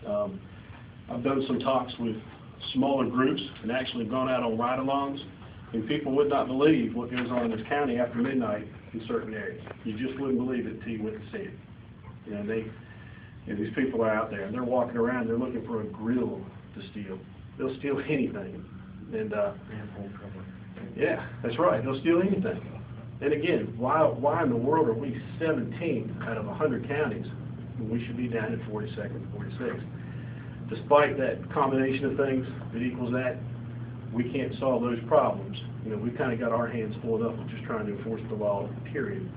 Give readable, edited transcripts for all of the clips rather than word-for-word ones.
I've done some talks with smaller groups and actually gone out on ride-alongs, and people would not believe what goes on in this county after midnight in certain areas. You just wouldn't believe it until you went to see it. You know, these people are out there, and they're walking around, they're looking for a grill to steal. They'll steal anything. And yeah, that's right, they'll steal anything. And again, why in the world are we 17 out of 100 counties when we should be down at 42nd, 46th? Despite that combination of things that equals that, we can't solve those problems. You know, we've kind of got our hands full up with just trying to enforce the law, period.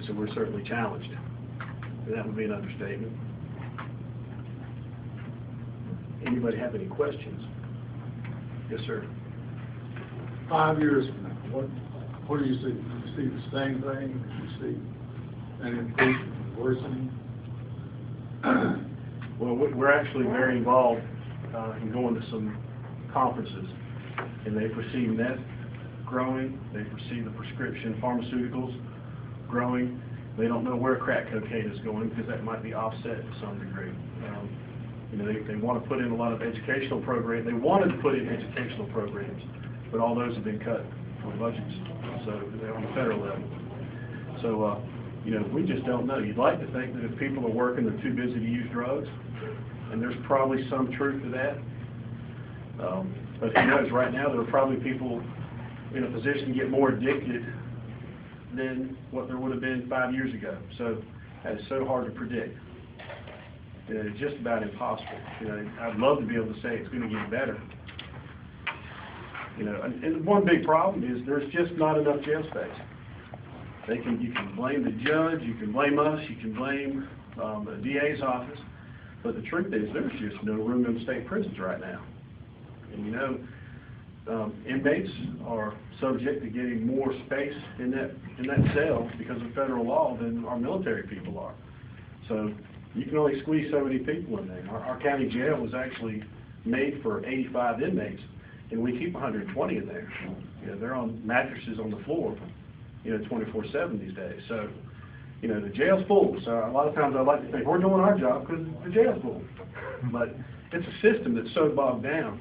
So we're certainly challenged. And that would be an understatement. Anybody have any questions? Yes, sir. 5 years from now, what do you see? Do you see the same thing? Do you see an improvement, worsening? Well, we're actually very involved in going to some conferences, and they foresee meth growing. They foresee the prescription pharmaceuticals growing. They don't know where crack cocaine is going because that might be offset to some degree. You know, they want to put in a lot of educational programs. They wanted to put in educational programs, but all those have been cut from budgets, so they're on the federal level. So, you know, we just don't know. You'd like to think that if people are working, they're too busy to use drugs, and there's probably some truth to that. But who knows, right now there are probably people in a position to get more addicted than what there would have been 5 years ago. So that is so hard to predict. You know, it's just about impossible. You know, I'd love to be able to say it's going to get better. You know, and one big problem is there's just not enough jail space. You can blame the judge, you can blame us, you can blame the DA's office, but the truth is there's just no room in state prisons right now. And you know, inmates are subject to getting more space in that cell because of federal law than our military people are. So you can only squeeze so many people in there. Our county jail was actually made for 85 inmates, and we keep 120 in there. You know, they're on mattresses on the floor, you know, 24/7 these days. So, you know, the jail's full. So a lot of times I like to think we're doing our job because the jail's full. But it's a system that's so bogged down.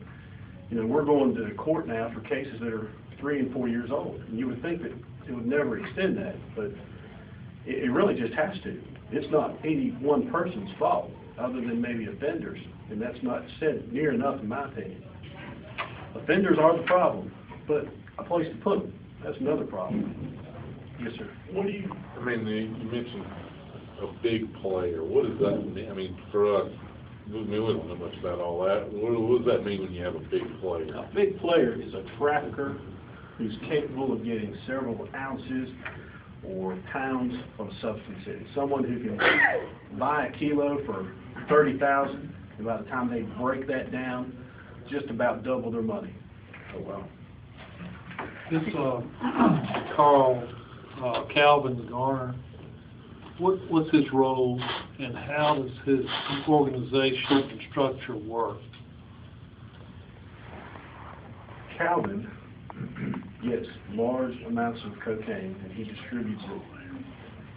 You know, we're going to court now for cases that are 3 and 4 years old. And you would think that it would never extend that, but it really just has to. It's not any one person's fault other than maybe offenders. And that's not said near enough in my opinion. Offenders are the problem, but a place to put them, that's another problem. Yes, sir. What do you, I mean, you mentioned a big player. What does that mean? I mean, for us, we don't know much about all that. What does that mean when you have a big player? A big player is a trafficker who's capable of getting several ounces or pounds of substance in. Someone who can buy a kilo for $30,000, and by the time they break that down, just about double their money. Oh, wow. This Carl Calvin Garner, what's his role and how does his organization and structure work? Calvin gets large amounts of cocaine and he distributes it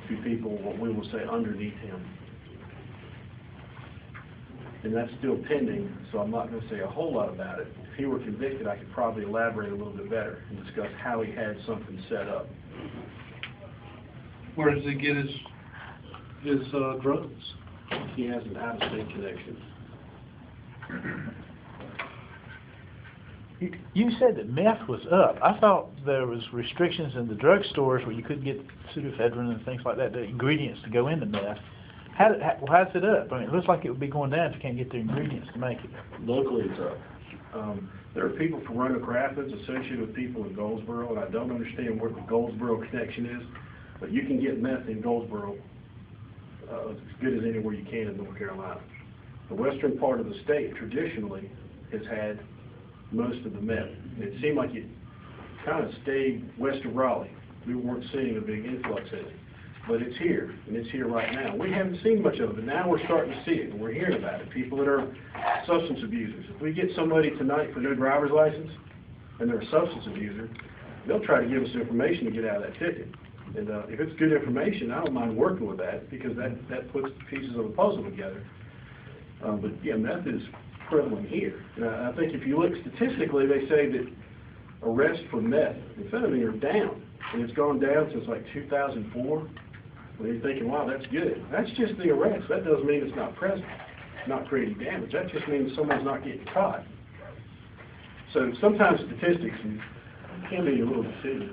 to people, what we will say, underneath him. And that's still pending, so I'm not going to say a whole lot about it. If he were convicted, I could probably elaborate a little bit better and discuss how he had something set up. Where does he get his drugs? He has an out-of-state connection. You said that meth was up. I thought there was restrictions in the drugstores where you couldn't get pseudoephedrine and things like that, the ingredients to go into meth. How's it up? I mean, it looks like it would be going down if you can't get the ingredients to make it. Locally, it's up. There are people from Roanoke Rapids associated with people in Goldsboro, and I don't understand what the Goldsboro connection is, but you can get meth in Goldsboro as good as anywhere you can in North Carolina. The western part of the state traditionally has had most of the meth. It seemed like it kind of stayed west of Raleigh. We weren't seeing a big influx in it. But it's here, and it's here right now. We haven't seen much of it, but now we're starting to see it, and we're hearing about it. People that are substance abusers. If we get somebody tonight for no driver's license, and they're a substance abuser, they'll try to give us information to get out of that ticket. And if it's good information, I don't mind working with that, because that puts the pieces of the puzzle together. But yeah, meth is prevalent here. And I think if you look statistically, they say that arrests for meth, amphetamine, are down. And it's gone down since like 2004. Well, you're thinking, wow, that's good. That's just the arrest. That doesn't mean it's not present, not creating damage. That just means someone's not getting caught. So sometimes statistics can be a little deceiving.